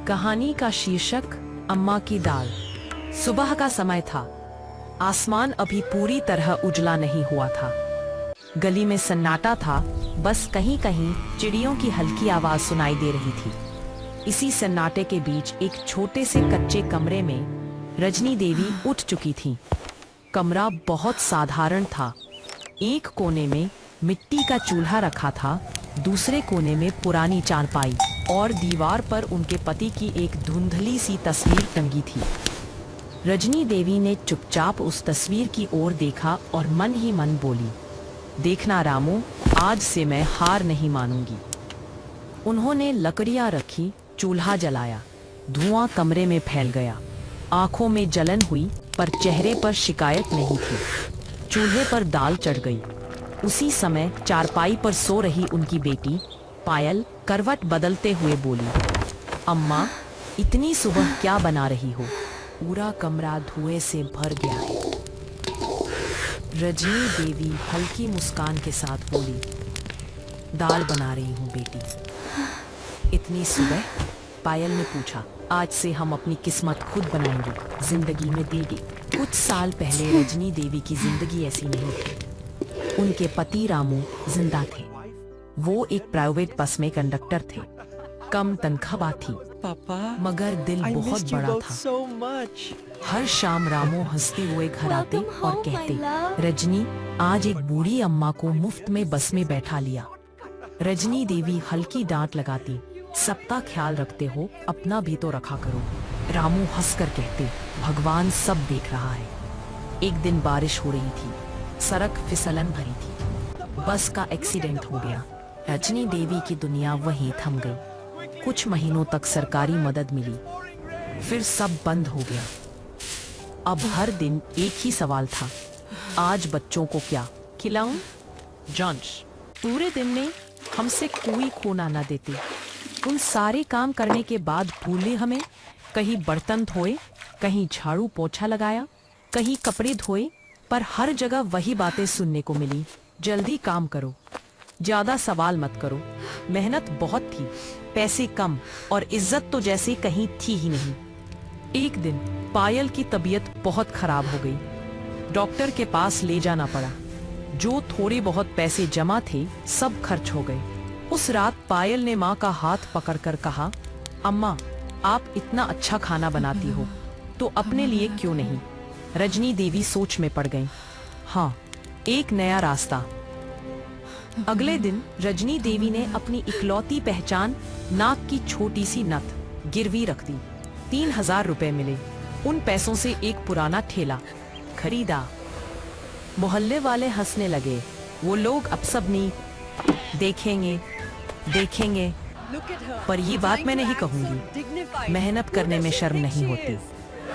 कहानी का शीर्षक अम्मा की दाल। सुबह का समय था। आसमान अभी पूरी तरह उजला नहीं हुआ था। गली में सन्नाटा था, बस कहीं कहीं चिड़ियों की हल्की आवाज सुनाई दे रही थी। इसी सन्नाटे के बीच एक छोटे से कच्चे कमरे में रजनी देवी उठ चुकी थी। कमरा बहुत साधारण था। एक कोने में मिट्टी का चूल्हा रखा था, दूसरे कोने में पुरानी चारपाई और दीवार पर उनके पति की एक धुंधली सी तस्वीर टंगी थी। रजनी देवी ने चुपचाप उस तस्वीर की ओर देखा और मन ही मन बोली, देखना रामू, आज से मैं हार नहीं मानूंगी। उन्होंने लकड़ियां रखी, चूल्हा जलाया। धुआं कमरे में फैल गया। आंखों में जलन हुई पर चेहरे पर शिकायत नहीं थी। चूल्हे पर दाल चढ़ गई। उसी समय चारपाई पर सो रही उनकी बेटी पायल करवट बदलते हुए बोली, अम्मा, इतनी सुबह क्या बना रही हो? पूरा कमरा धुएं से भर गया है। रजनी देवी हल्की मुस्कान के साथ बोली, दाल बना रही हूँ बेटी। इतनी सुबह? पायल ने पूछा। आज से हम अपनी किस्मत खुद बनाएंगे, जिंदगी में देगी। कुछ साल पहले रजनी देवी की जिंदगी ऐसी नहीं थी। उनके पति रामू जिंदा थे। वो एक प्राइवेट बस में कंडक्टर थे। कम तनख्वाह थी, मगर दिल बहुत बड़ा था। हर शाम रामू हंसते हुए घर आते और कहते, रजनी, आज एक बूढ़ी अम्मा को मुफ्त में बस में बैठा लिया। रजनी देवी हल्की डांट लगाती, सबका ख्याल रखते हो, अपना भी तो रखा करो। रामू हंसकर कहते, भगवान सब देख रहा है। एक दिन बारिश हो रही थी, सड़क फिसलन भरी थी। बस का एक्सीडेंट हो गया। रजनी देवी की दुनिया वहीं थम गई। कुछ महीनों तक सरकारी मदद मिली, फिर सब बंद हो गया। अब हर दिन एक ही सवाल था, आज बच्चों को क्या खिलाऊं? जांच। पूरे दिन में हमसे कोई कोना न देते। उन सारे काम करने के बाद भूले हमें। कहीं बर्तन धोए, कहीं झाड़ू पोछा लगाया, कहीं कपड़े धोए, पर हर जगह वही बातें सुनने को मिली, जल्दी काम करो, ज्यादा सवाल मत करो। मेहनत बहुत थी, पैसे कम और इज्जत तो जैसे कहीं थी ही नहीं। एक दिन पायल की तबीयत बहुत खराब हो गई। डॉक्टर के पास ले जाना पड़ा। जो थोड़े बहुत पैसे जमा थे, सब खर्च हो गए। उस रात पायल ने माँ का हाथ पकड़कर कहा, अम्मा, आप इतना अच्छा खाना बनाती हो, तो अपने लिए क्यों नहीं? रजनी देवी सोच में पड़ गईं। हाँ, एक नया रास्ता। अगले दिन रजनी देवी ने अपनी इकलौती पहचान, नाक की छोटी सी नथ, गिरवी रख दी। 3000 रुपए मिले। उन पैसों से एक पुराना ठेला खरीदा। मोहल्ले वाले हंसने लगे। वो लोग अब सब नहीं देखेंगे देखेंगे, पर ये बात मैं नहीं कहूंगी। मेहनत करने में शर्म नहीं होती।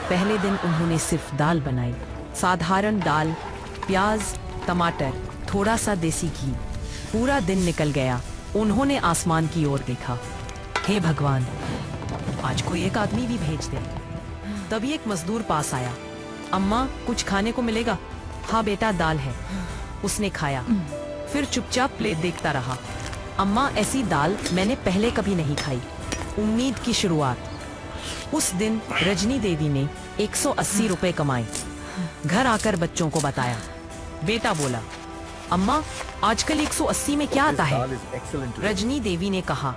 पहले दिन उन्होंने सिर्फ दाल बनाई, साधारण दाल, प्याज, टमाटर, थोड़ा सा देसी घी। पूरा दिन निकल गया। उन्होंने आसमान की ओर देखा, हे भगवान, आज कोई एक आदमी भी भेज दे। तभी एक मजदूर पास आया, अम्मा, कुछ खाने को मिलेगा? हाँ बेटा, दाल है। उसने खाया, फिर चुपचाप प्लेट देखता रहा। अम्मा, ऐसी दाल मैंने पहले कभी नहीं खाई। उम्मीद की शुरुआत। उस दिन रजनी देवी ने 180 रुपए कमाए। घर आकर बच्चों को बताया। बेटा बोला, अम्मा, आजकल 180 में क्या आता है? रजनी देवी ने कहा,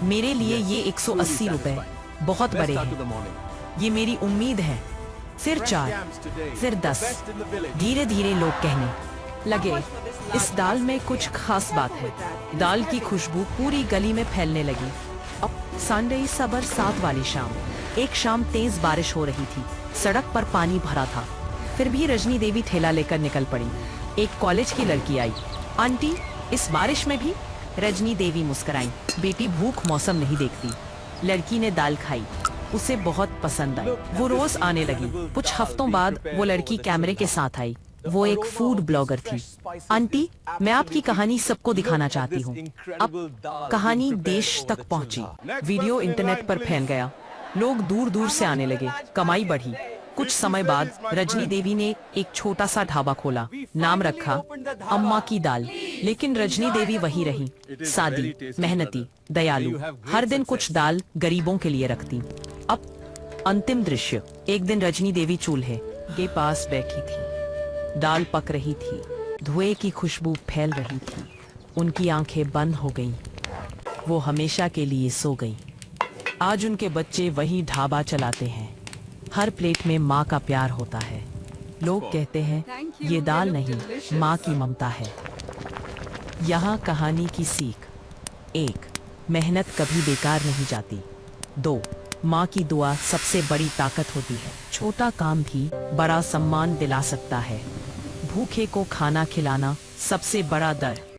मेरे लिए ये 180 रुपए बहुत बड़े हैं। ये मेरी उम्मीद है। फिर 4, फिर 10। धीरे धीरे लोग कहने लगे, इस दाल में कुछ खास बात है। दाल की खुशबू पूरी गली में फैलने लगी। अब संडे सबर साथ वाली शाम। एक शाम तेज बारिश हो रही थी। सड़क पर पानी भरा था। फिर भी रजनी देवी ठेला लेकर निकल पड़ी। एक कॉलेज की लड़की आई। आंटी, इस बारिश में भी? रजनी देवी मुस्कुराई। बेटी, भूख मौसम नहीं देखती। लड़की ने दाल खाई, उसे बहुत पसंद आई। वो रोज आने लगी। कुछ हफ्तों बाद वो लड़की कैमरे के साथ आई। वो एक फूड ब्लॉगर थी। आंटी, मैं आपकी कहानी सबको दिखाना चाहती हूँ। अब कहानी देश तक पहुँची। वीडियो इंटरनेट पर फैल गया। लोग दूर दूर से आने लगे। कमाई बढ़ी। कुछ समय बाद रजनी देवी ने एक छोटा सा ढाबा खोला। नाम रखा अम्मा की दाल। लेकिन रजनी देवी वही रही, सादी, मेहनती, दयालु। हर दिन कुछ दाल गरीबों के लिए रखती। अब अंतिम दृश्य। एक दिन रजनी देवी चूल्हे के पास बैठी थी। दाल पक रही थी, धुएं की खुशबू फैल रही थी। उनकी आंखें बंद हो गईं। वो हमेशा के लिए सो गई। आज उनके बच्चे वही ढाबा चलाते हैं। हर प्लेट में माँ का प्यार होता है। लोग कहते हैं ये दाल नहीं, माँ की ममता है। यहाँ कहानी की सीख: 1. मेहनत कभी बेकार नहीं जाती। 2. माँ की दुआ सबसे बड़ी ताकत होती है। छोटा काम भी बड़ा सम्मान दिला सकता है। भूखे को खाना खिलाना सबसे बड़ा दर